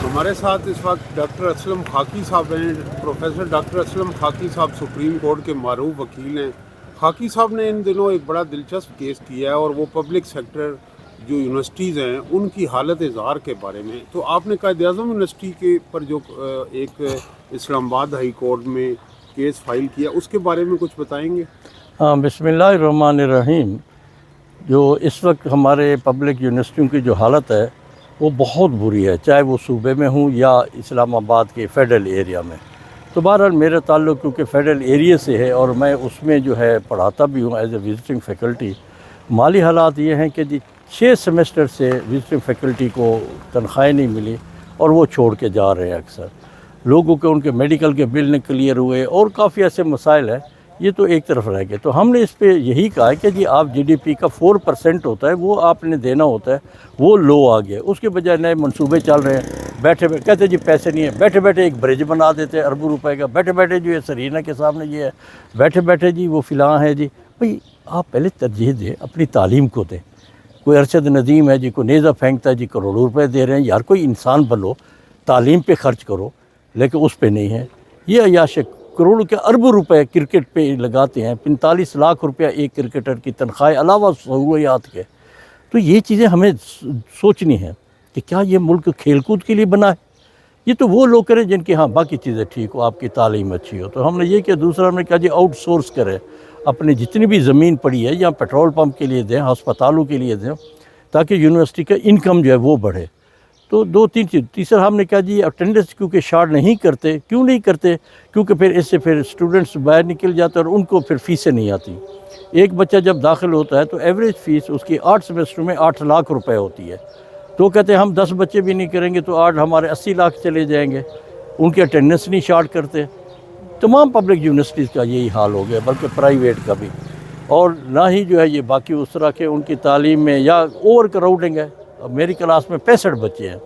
ہمارے ساتھ اس وقت ڈاکٹر اسلم خاکی صاحب ہیں. پروفیسر ڈاکٹر اسلم خاکی صاحب سپریم کورٹ کے معروف وکیل ہیں. خاکی صاحب نے ان دنوں ایک بڑا دلچسپ کیس کیا ہے، اور وہ پبلک سیکٹر جو یونیورسٹیز ہیں ان کی حالت زار کے بارے میں. تو آپ نے قائد اعظم یونیورسٹی کے پر جو ایک اسلام آباد ہائی کورٹ میں کیس فائل کیا، اس کے بارے میں کچھ بتائیں گے؟ ہاں، بسم اللہ الرحمن الرحیم. جو اس وقت ہمارے پبلک یونیورسٹیوں کی جو حالت ہے وہ بہت بری ہے، چاہے وہ صوبے میں ہوں یا اسلام آباد کے فیڈرل ایریا میں. تو بہرحال میرا تعلق کیونکہ فیڈرل ایریا سے ہے اور میں اس میں جو ہے پڑھاتا بھی ہوں ایز اے وزٹنگ فیکلٹی. مالی حالات یہ ہیں کہ 6 سیمسٹر سے وزٹنگ فیکلٹی کو تنخواہیں نہیں ملی اور وہ چھوڑ کے جا رہے ہیں. اکثر لوگوں کے ان کے میڈیکل کے بل نہیں کلیئر ہوئے اور کافی ایسے مسائل ہیں. یہ تو ایک طرف رہ گئے. تو ہم نے اس پہ یہی کہا ہے کہ جی آپ جی ڈی پی کا 4% ہوتا ہے وہ آپ نے دینا ہوتا ہے، وہ لو آ گیا. اس کے بجائے نئے منصوبے چل رہے ہیں، بیٹھے کہتے جی پیسے نہیں ہیں، بیٹھے بیٹھے ایک برج بنا دیتے ہیں اربوں روپے کا، بیٹھے بیٹھے جو ہے سرینا کے سامنے یہ ہے، بیٹھے بیٹھے جی وہ فلاں ہے. جی بھئی آپ پہلے ترجیح دیں، اپنی تعلیم کو دیں. کوئی ارشد ندیم ہے جی، کوئی نیزہ پھینکتا ہے جی کروڑوں روپے دے رہے ہیں. یار کوئی انسان بنو، تعلیم پہ خرچ کرو، لیکن اس پہ نہیں ہے. یہ عیاش کروڑوں کے اربوں روپے کرکٹ پہ لگاتے ہیں. 45 لاکھ روپیہ ایک کرکٹر کی تنخواہ علاوہ سہولیات کے. تو یہ چیزیں ہمیں سوچنی ہیں کہ کیا یہ ملک کھیل کود کے لیے بنا ہے؟ یہ تو وہ لوگ کریں جن کی ہاں باقی چیزیں ٹھیک ہو، آپ کی تعلیم اچھی ہو. تو ہم نے یہ کہ دوسرا ہم نے کہا جی آؤٹ سورس کرے، اپنی جتنی بھی زمین پڑی ہے یا پیٹرول پمپ کے لیے دیں، ہسپتالوں کے لیے دیں، تاکہ یونیورسٹی کا انکم جو ہے وہ بڑھے. تو 2-3 چیز. تیسرا ہم نے کہا جی اٹینڈنس کیونکہ شارٹ نہیں کرتے. کیوں نہیں کرتے؟ کیونکہ پھر اس سے پھر اسٹوڈنٹس باہر نکل جاتے ہیں اور ان کو پھر فیسیں نہیں آتی. ایک بچہ جب داخل ہوتا ہے تو ایوریج فیس اس کی 8 سیمسٹر میں 8 لاکھ روپے ہوتی ہے. تو کہتے ہیں ہم 10 بچے بھی نہیں کریں گے تو 8 ہمارے 80 لاکھ چلے جائیں گے. ان کے اٹینڈنس نہیں شارٹ کرتے. تمام پبلک یونیورسٹیز کا یہی حال ہو گیا، بلکہ پرائیویٹ کا بھی. اور نہ ہی جو ہے یہ باقی اس طرح کے ان کی تعلیم میں یا اوور کراؤڈنگ ہے. اب میری کلاس میں 65 بچے ہیں،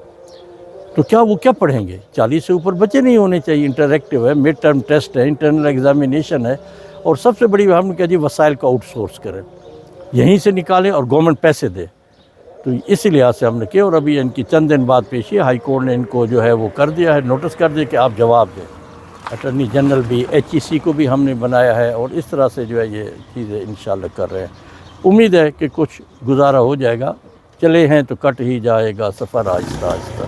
تو کیا وہ کیا پڑھیں گے؟ 40 سے اوپر بچے نہیں ہونے چاہیے. انٹریکٹیو ہے، مڈ ٹرم ٹیسٹ ہے، انٹرنل ایگزامینیشن ہے. اور سب سے بڑی ہم نے کہا جی وسائل کو آؤٹ سورس کریں، یہیں سے نکالیں اور گورنمنٹ پیسے دے. تو اس لحاظ سے ہم نے کیا. اور ابھی ان کی چند دن بعد پیشی ہائی کورٹ نے ان کو جو ہے وہ کر دیا ہے، نوٹس کر دیا کہ آپ جواب دیں. اٹارنی جنرل بھی، ایچ ای سی کو بھی ہم نے بنایا ہے، اور اس طرح سے جو ہے یہ چیزیں انشاءاللہ کر رہے ہیں. امید ہے کہ کچھ گزارا ہو جائے گا. چلے ہیں تو کٹ ہی جائے گا سفر آہستہ آہستہ.